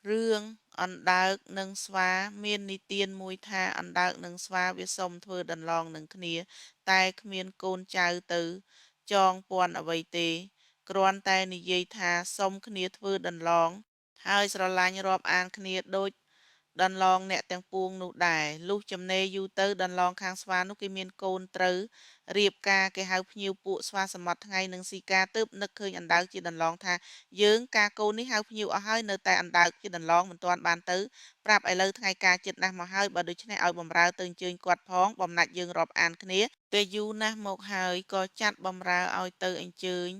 រឿងអណ្ដើកនិងស្វាមាននិទានមួយថាអណ្ដើកនិងស្វាវាសុំធ្វើដន្លងនឹងគ្នាតែគ្មានកូនចៅទៅចងពាន់អ្វីទេគ្រាន់តែនិយាយថាសុំគ្នាធ្វើដន្លងហើយស្រឡាញ់រាប់អានគ្នាដូចដន្លងអ្នកទាំងពួងនោះដែរលុះចំណេរយូរទៅដន្លងខាងស្វានោះគេមានកូនត្រូវរៀបការគេហៅភ្ញៀវពួកស្វាសមុទ្រថ្ងៃនឹងស៊ីការទើបនឹកឃើញអណ្ដើកជាដន្លងថាយើងការកូននេះហៅភ្ញៀវអស់ហើយនៅតែអណ្ដើកជាដន្លងមិនទាន់បានទៅប្រាប់ឥឡូវថ្ងៃការជិតណាស់មកហើយបើដូច្នេះឲ្យបំរើទៅអញ្ជើញគាត់ផងបំណាច់យើងរាប់អានគ្នាពេលយូរណាស់មកហើយក៏ចាត់បំរើឲ្យទៅអញ្ជើញ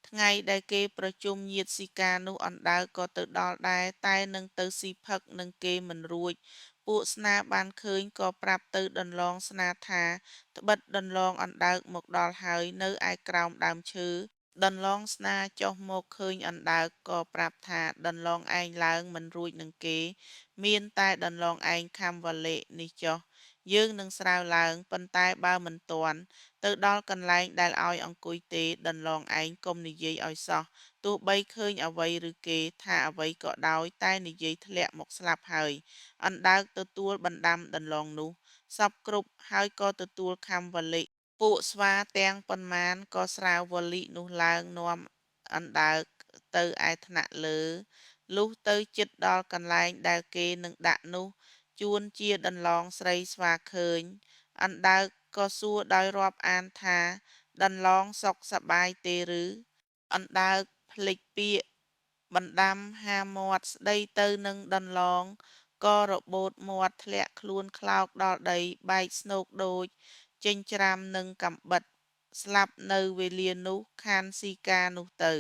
ថ្ងៃដែលគេប្រជុំញាតិស៊ីការនោះអណ្ដើកក៏ទៅដល់ដែរតែនឹងទៅស៊ីផឹកនឹងគេមិនរួចពួកស្នាបានឃើញក៏ប្រាប់ទៅដន្លងស្នាថាត្បិតដន្លងអណ្ដើកមកដល់ហើយនៅឯក្រោមដើមឈើដន្លងស្នាចុះមកឃើញអណ្ដើកក៏ប្រាប់ថាដន្លងឯងឡើងមិនរួចនឹងគេមានតែដន្លងឯងខំវលេនេះចុះយើងនឹងស្រាវឡើងប៉ុន្តែបើមិនទាន់ទៅដល់កន្លែងដែលឲ្យអង្គុយទេដន្លងឯងកុំនិយាយឲ្យសោះទោះបីឃើញអ្វីឬគេថាអ្វីក៏ដោយតែនិយាយធ្លាក់មកស្លាប់ហើយអណ្ដើកទទួលបណ្ដាំដន្លងនោះសពគ្រប់ហើយក៏ទទួលខំវលេពួកស្វាទាំងប៉ុន្មានក៏ស្រាវវលិនោះឡើងនាំអណ្ដើកទៅឯថ្នាក់លើលុះទៅជិតដល់កន្លែងដែលគេនឹងដាក់នោះជួនជាដន្លងស្រីស្វាឃើញអណ្ដើកក៏សួរដោយរាប់អានថាដន្លងសុខសប្បាយទេឬអណ្ដើកភ្លេចពាក្យបណ្ដាំហាមាត់ស្ដីទៅនឹងដន្លងក៏របូតមាត់ធ្លាក់ខ្លួនខ្លោកដល់ដីបែកស្នូកដូចចិញ្ច្រាំនឹងកាំបិតស្លាប់នៅវេលានោះខានស៊ីការនោះទៅ